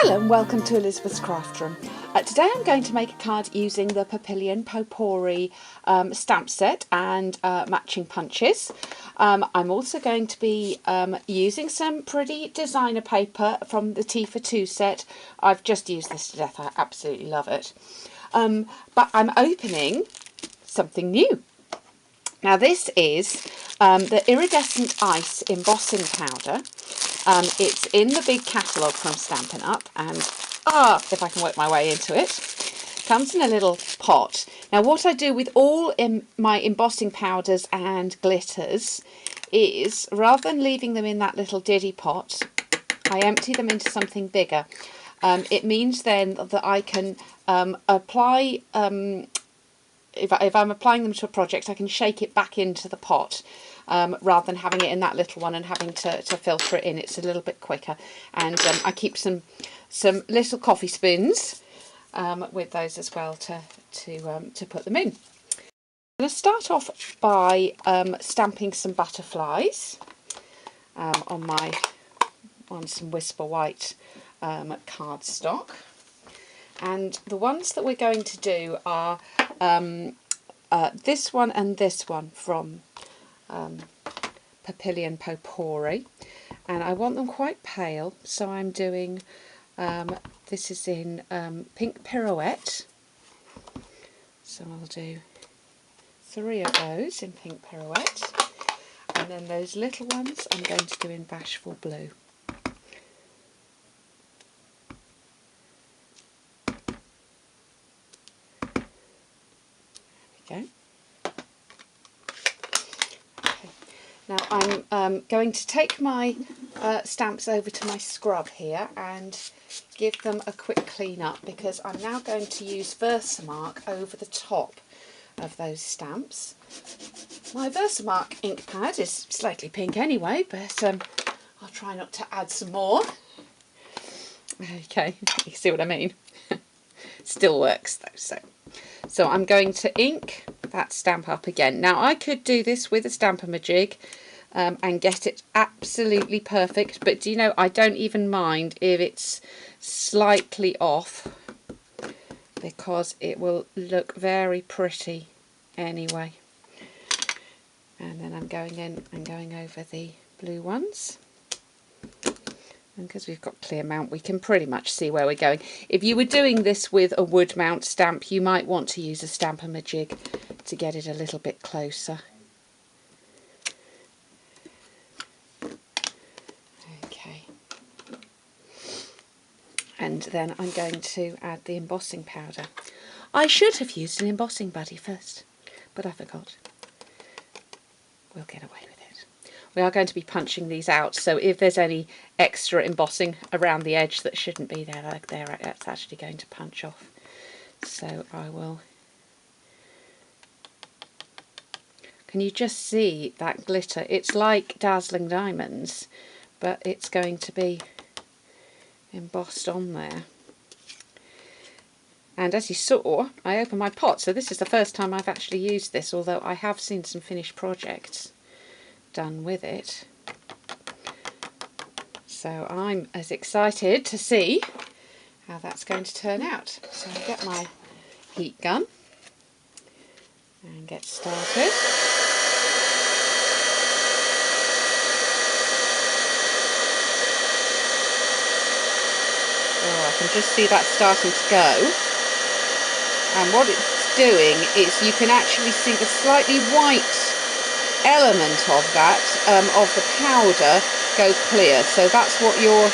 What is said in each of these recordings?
Hello and welcome to Elizabeth's Craft Room. Today I'm going to make a card using the Papillion Potpourri stamp set and matching punches. I'm also going to be using some pretty designer paper from the Tea for Two set. I've just used this to death, I absolutely love it. But I'm opening something new. Now this is the Irridescent Ice embossing powder. It's in the big catalogue from Stampin' Up, and if I can work my way into it, comes in a little pot. Now what I do with all my embossing powders and glitters is, rather than leaving them in that little diddy pot, I empty them into something bigger. It means then that I can apply, if I'm applying them to a project, I can shake it back into the pot. Rather than having it in that little one and having to filter it in. It's a little bit quicker. And I keep some little coffee spoons with those as well to put them in. I'm going to start off by stamping some butterflies on some Whisper White cardstock. And the ones that we're going to do are this one and this one from Papillion Potpourri, and I want them quite pale, so I'm doing this is in Pink Pirouette, so I'll do 3 of those in Pink Pirouette, and then those little ones I'm going to do in Bashful Blue. There we go. Now I'm going to take my stamps over to my scrub here and give them a quick clean up, because I'm now going to use Versamark over the top of those stamps. My Versamark ink pad is slightly pink anyway, but I'll try not to add some more. Okay, you see what I mean? Still works though. So I'm going to ink that stamp up again. Now I could do this with a Stamp-A-Majig and get it absolutely perfect, but do you know, I don't even mind if it's slightly off, because it will look very pretty anyway. And then I'm going in and going over the blue ones. And because we've got clear mount, we can pretty much see where we're going. If you were doing this with a wood mount stamp, you might want to use a Stamp-A-Majig to get it a little bit closer. Okay. And then I'm going to add the embossing powder. I should have used an embossing buddy first, but I forgot. We'll get away with it. We are going to be punching these out, so if there's any extra embossing around the edge that shouldn't be there, that's actually going to punch off. So I will... Can you just see that glitter? It's like Dazzling Diamonds, but it's going to be embossed on there. And as you saw, I opened my pot, so this is the first time I've actually used this, although I have seen some finished projects done with it. So I'm as excited to see how that's going to turn out. So I'll get my heat gun and get started. Oh, I can just see that starting to go. And what it's doing is you can actually see the slightly white element of that, of the powder, go clear. So that's what you're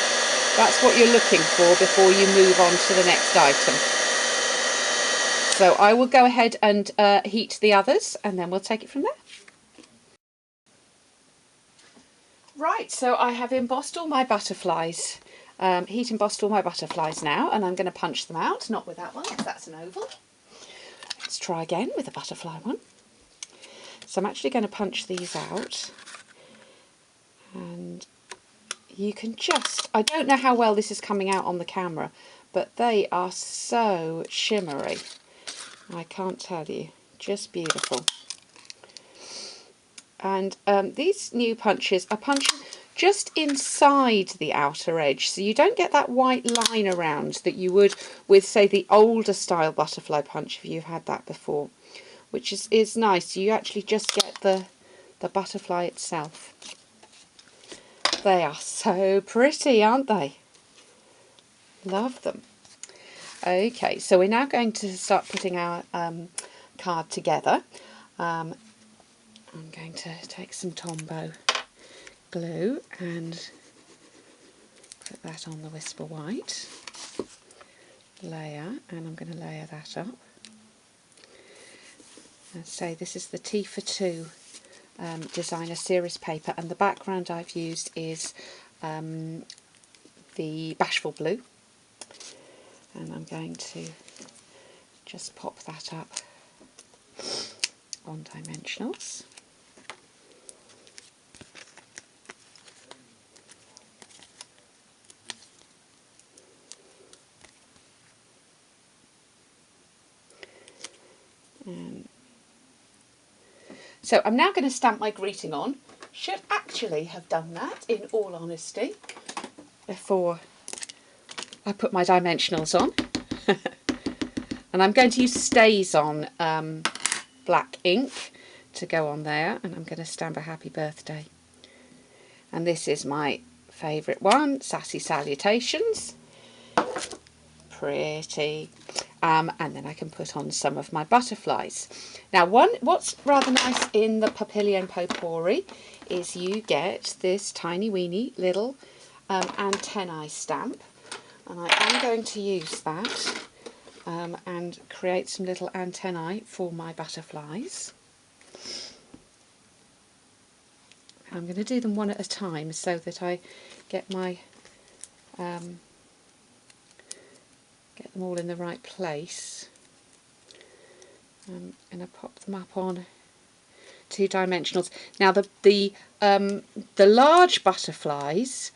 looking for before you move on to the next item. So I will go ahead and heat the others, and then we'll take it from there. Right, so I have embossed all my butterflies. Heat embossed all my butterflies now, and I'm going to punch them out. Not with that one, because that's an oval. Let's try again with a butterfly one. So I'm actually going to punch these out, and you can just, I don't know how well this is coming out on the camera, but they are so shimmery. I can't tell you, just beautiful. And these new punches are punching, just inside the outer edge, so you don't get that white line around that you would with, say, the older style butterfly punch if you've had that before, which is nice. You actually just get the butterfly itself. They are so pretty, aren't they? Love them. Okay, so we're now going to start putting our card together. I'm going to take some Tombow glue and put that on the Whisper White layer, and I'm going to layer that up. And say this is the Tea for Two designer series paper, and the background I've used is the Bashful Blue, and I'm going to just pop that up on dimensionals. So I'm now going to stamp my greeting on. Should actually have done that, in all honesty, before I put my dimensionals on. And I'm going to use StazOn black ink to go on there, and I'm going to stamp a happy birthday. And this is my favourite one, Sassy Salutations. Pretty. And then I can put on some of my butterflies. Now, what's rather nice in the Papillion Potpourri is you get this tiny weeny little antennae stamp, and I am going to use that and create some little antennae for my butterflies. I'm going to do them one at a time so that I get my get them all in the right place, and I pop them up on 2 dimensionals. Now the large butterflies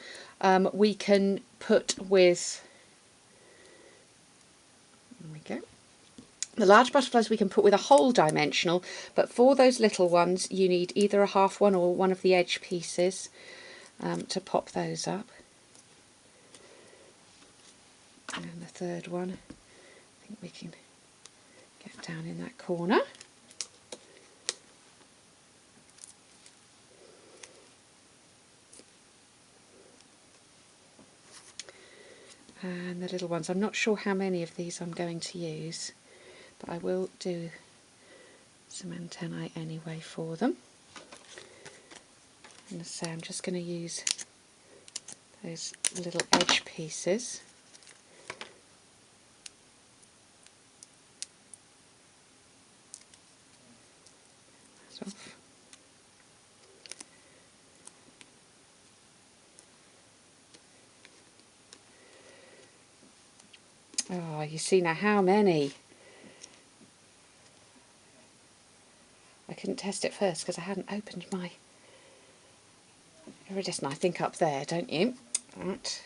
we can put with, there we go. The large butterflies we can put with a whole dimensional, but for those little ones you need either a half one or one of the edge pieces to pop those up. And the third one, I think we can get down in that corner. And the little ones, I'm not sure how many of these I'm going to use, but I will do some antennae anyway for them. And so I'm just going to use those little edge pieces. Off. Oh, you see now how many. I couldn't test it first because I hadn't opened my iridescent, I think, up there, don't you? Right.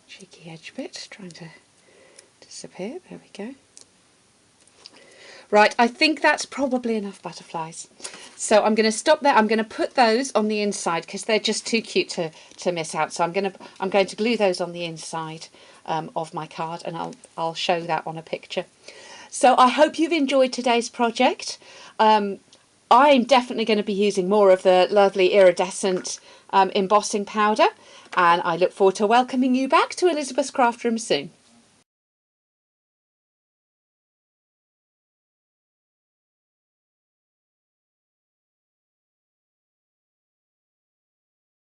Cheeky edge bit trying to disappear. There we go. Right, I think that's probably enough butterflies. So I'm going to stop there. I'm going to put those on the inside because they're just too cute to miss out. So I'm going to glue those on the inside of my card, and I'll show that on a picture. So I hope you've enjoyed today's project. I'm definitely going to be using more of the lovely iridescent embossing powder, and I look forward to welcoming you back to Elizabeth's Craft Room soon.